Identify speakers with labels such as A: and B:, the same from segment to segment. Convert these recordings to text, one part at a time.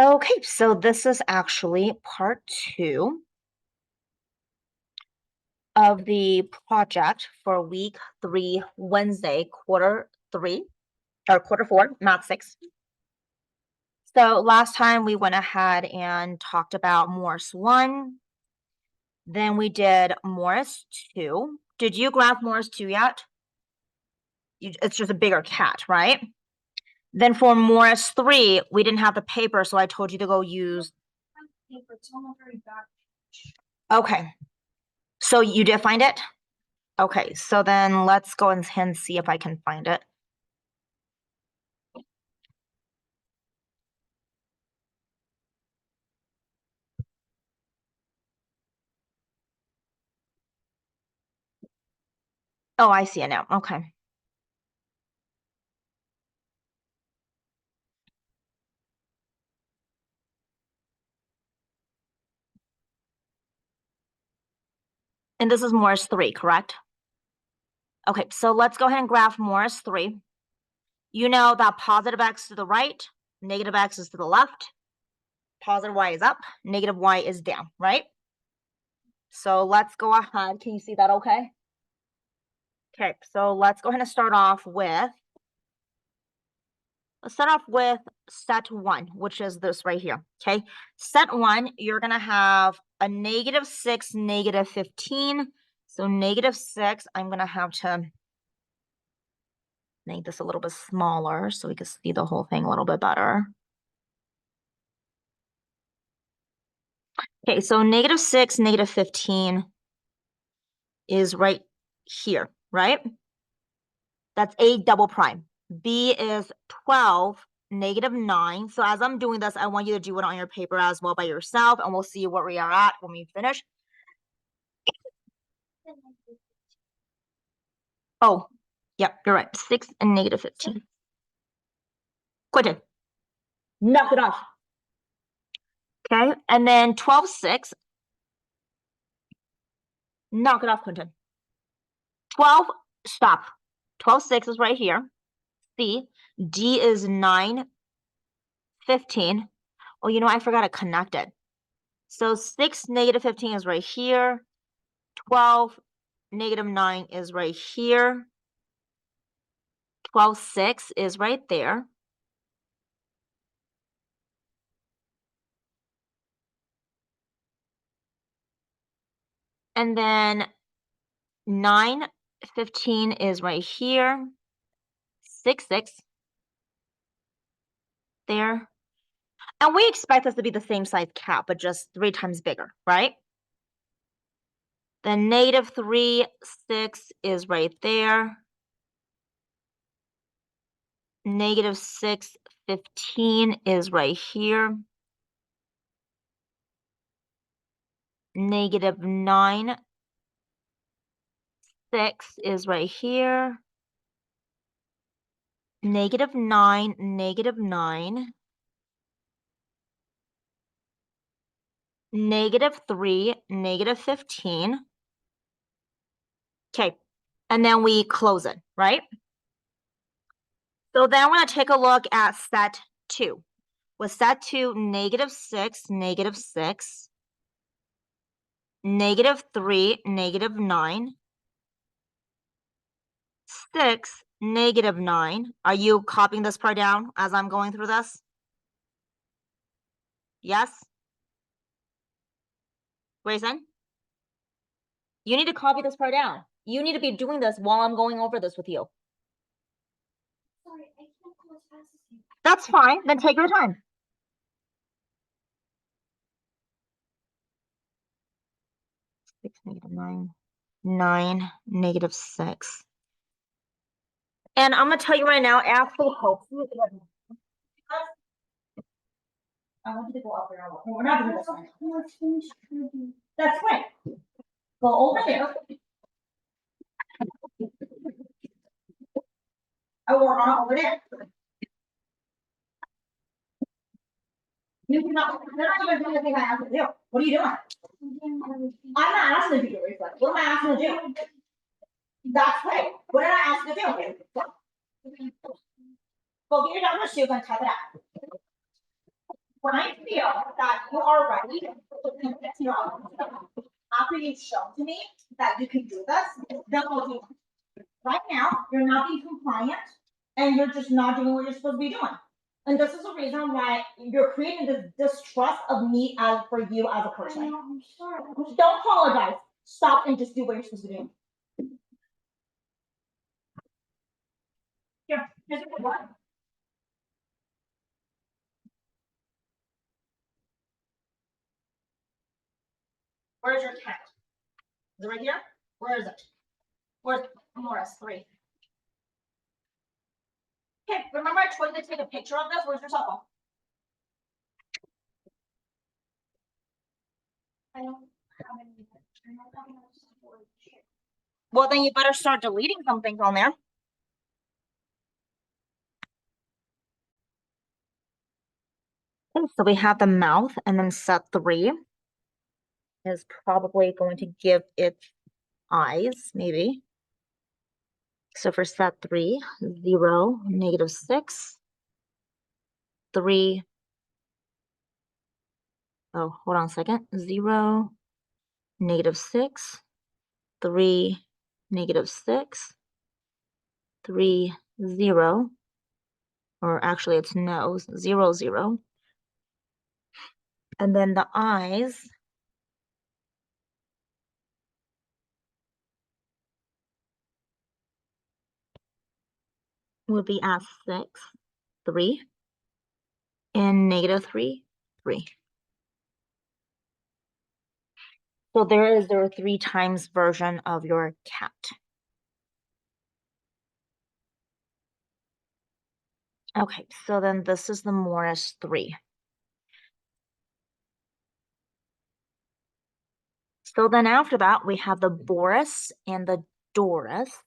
A: Okay, so this is actually part 2 of the project for week 3, Wednesday, quarter 4, math 6. So last time we went ahead and talked about Morse 1. Then we did Morse 2. Did you graph Morse 2 yet? It's just a bigger cat, right? Then for Morse 3, we didn't have the paper, so I told you to go use. Okay. So you did find it? Okay, so then let's go and see if I can find it. Oh, I see it now. Okay. And this is Morse 3, correct? Okay, so let's go ahead and graph Morse 3. You know that positive x to the right, negative x is to the left, positive y is up, negative y is down, right? So let's go ahead. Can you see that okay? Okay, so let's go ahead and start off with set 1, which is this right here, okay? Set 1, you're going to have a -6, -15. So -6, I'm going to have to make this a little bit smaller so we can see the whole thing a little bit better. Okay, so -6, -15 is right here, right? That's A double prime. B is 12, -9. So as I'm doing this, I want you to do it on your paper as well by yourself, and we'll see where we are at when we finish. Oh, yep, you're right. 6 and -15. Quentin, knock it off. Okay, and then 12, 6. Knock it off, Quentin. 12, stop. 12, 6 is right here. C. D is 9, 15. Oh, you know, I forgot to connect it. So 6, -15 is right here. 12, -9 is right here. 12, 6 is right there. And then 9, 15 is right here. 6, 6 there. And we expect this to be the same size cat, but just 3 times bigger, right? Then -3, 6 is right there. -6, 15 is right here. -9, 6 is right here. -9, -9. -3, -15. Okay, and then we close it, right? So then we're going to take a look at set 2. With set 2, -6, -6, -3, -9, 6, -9. Are you copying this part down as I'm going through this? Yes? Grayson? You need to copy this part down. You need to be doing this while I'm going over this with you.
B: Sorry, I can't go as fast as you.
A: That's fine. Then take your time. Six, -9, 9, -6. And I'm gonna tell you right now, actually helps you. I want you to go up there. We're not doing this one. That's right. Go over there. I will run over there. You're not even doing anything I asked you to do. What are you doing? I'm not asking you to do reflex. What am I asking you to do? That's right. What did I ask you to do? Go get your daughter's shoes and type it out. When I feel that you are ready to commit to your own self, after you've shown to me that you can do this, then we'll do it. Right now, you're not being compliant and you're just not doing what you're supposed to be doing. And this is the reason why you're creating this distrust of me as for you as a person.
B: I'm sorry.
A: Don't apologize. Stop and just do what you're supposed to do. Here, here's your what? Where's your cat? Is it right here? Where is it? Where's Morris 3? Okay, remember I told you to take a picture of this? Where's your cell phone?
B: I don't have any. I don't have enough storage.
A: Well, then you better start deleting some things on there. Okay, so we have the mouth, and then set 3 is probably going to give it eyes, maybe. So for set 3, 0, -6, 3. Oh, hold on a second. 0, -6, 3, -6, 3, 0. Or actually, it's nose, 0, 0. And then the eyes would be at 6, 3, and -3, 3. So there is their 3 times version of your cat. Okay, so then this is the Morris 3. So then after that, we have the Boris and the Doris.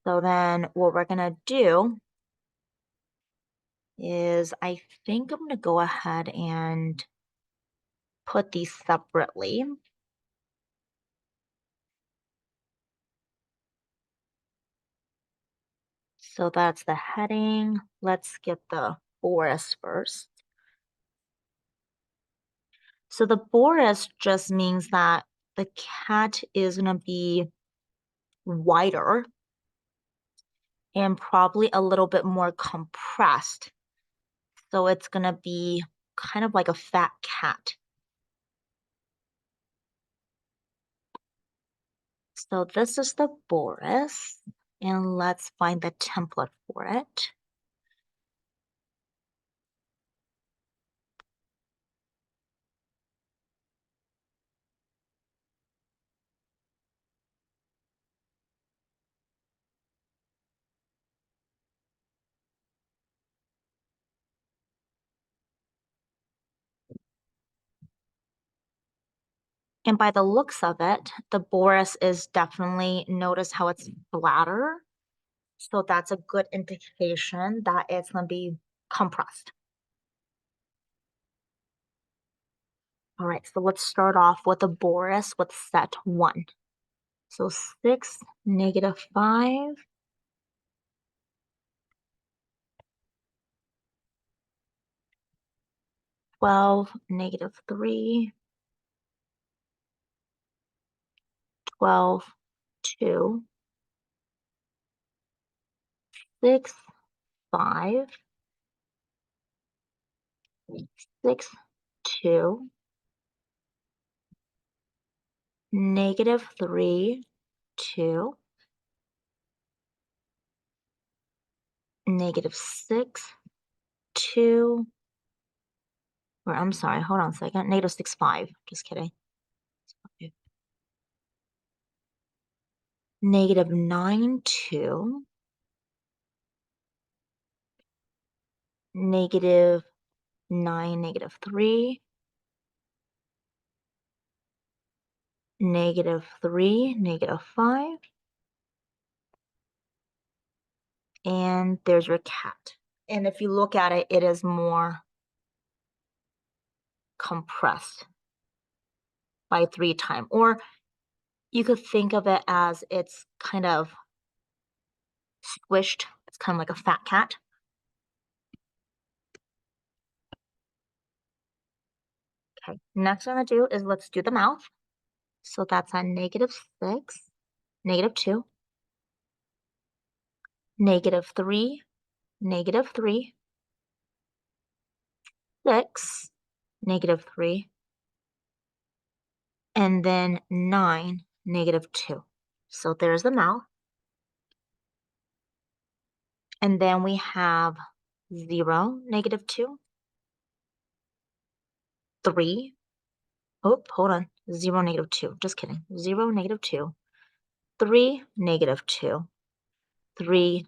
A: So then what we're gonna do is I think I'm gonna go ahead and put these separately. So that's the heading. Let's get the Boris first. So the Boris just means that the cat is gonna be wider and probably a little bit more compressed. So it's gonna be kind of like a fat cat. So this is the Boris, and let's find the template for it. And by the looks of it, the Boris is definitely, notice how it's flatter. So that's a good indication that it's gonna be compressed. All right, so let's start off with the Boris with set 1. So 6, -5. 12, -3. 12, 2. 6, 5. 6, 2. -3, 2. -6, 2. Or I'm sorry, hold on a second. -6, 5. Just kidding. -9, 2. -9, -3. -3, -5. And there's your cat. And if you look at it, it is more compressed by 3 times. Or you could think of it as it's kind of squished. It's kind of like a fat cat. Okay, next I'm gonna do is let's do the mouth. So that's a -6, -2, -3, -3, 6, -3, and then 9, -2. So there's the mouth. And then we have 0, -2, 3. Oh, hold on. 0, -2. Just kidding. 0, -2, 3, -2, 3,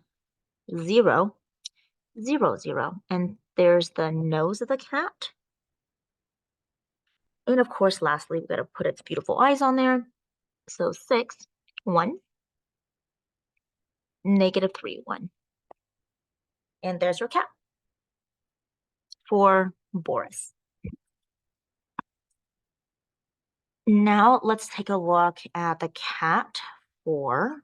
A: 0, 0, 0. And there's the nose of the cat. And of course, lastly, we've got to put its beautiful eyes on there. So 6, 1, -3, 1. And there's your cat for Boris. Now let's take a look at the cat for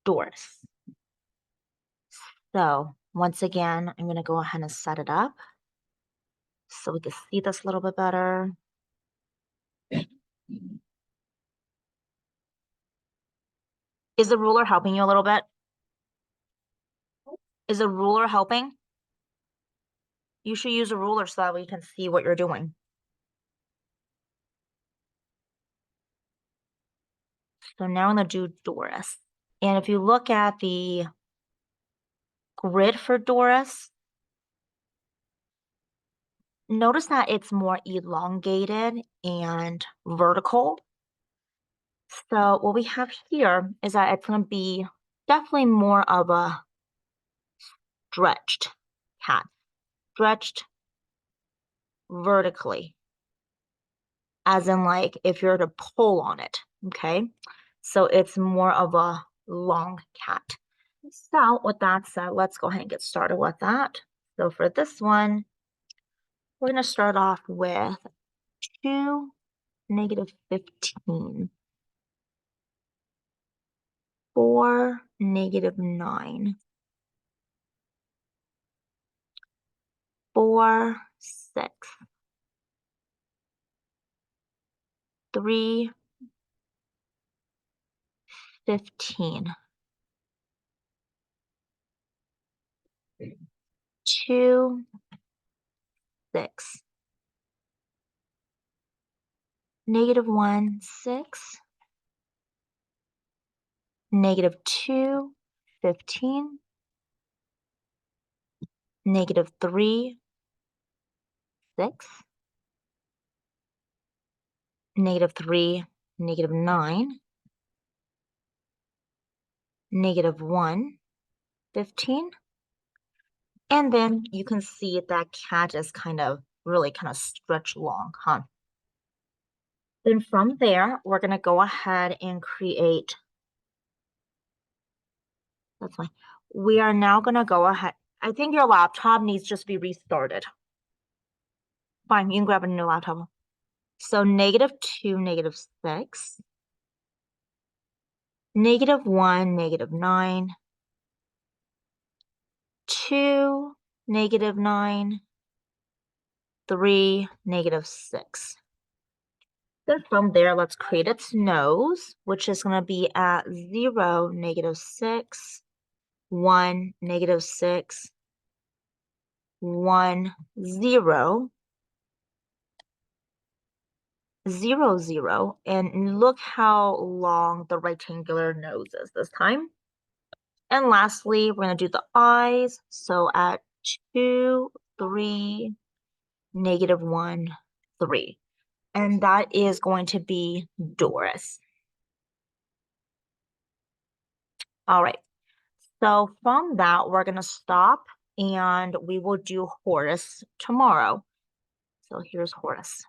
A: Doris. So once again, I'm going to go ahead and set it up so we can see this a little bit better. Is the ruler helping you a little bit? Is the ruler helping? You should use a ruler so that we can see what you're doing. So now I'm going to do Doris. And if you look at the grid for Doris, notice that it's more elongated and vertical. So what we have here is that it's going to be definitely more of a stretched cat, stretched vertically, as in like if you're to pull on it, okay? So it's more of a long cat. So with that said, let's go ahead and get started with that. So for this one, we're going to start off with 2, -15, 4, -9, 4, 6, 3, 15, 2, 6, -1, 6, -2, 15, -3, 6, -3, -9, -1, 15. And then you can see that cat is really kind of stretched long, huh? Then from there, we're going to go ahead and create, that's fine. We are now going to go ahead. I think your laptop needs just to be restarted. Fine, you can grab a new laptop. So -2, -6, -1, -9, 2, -9, 3, -6. Then from there, let's create its nose, which is going to be at 0, -6, 1, -6, 1, 0, 0, 0. And look how long the rectangular nose is this time. And lastly, we're going to do the eyes. So at 2, 3, -1, 3. And that is going to be Doris. All right. So from that, we're going to stop and we will do Horace tomorrow. So here's Horace.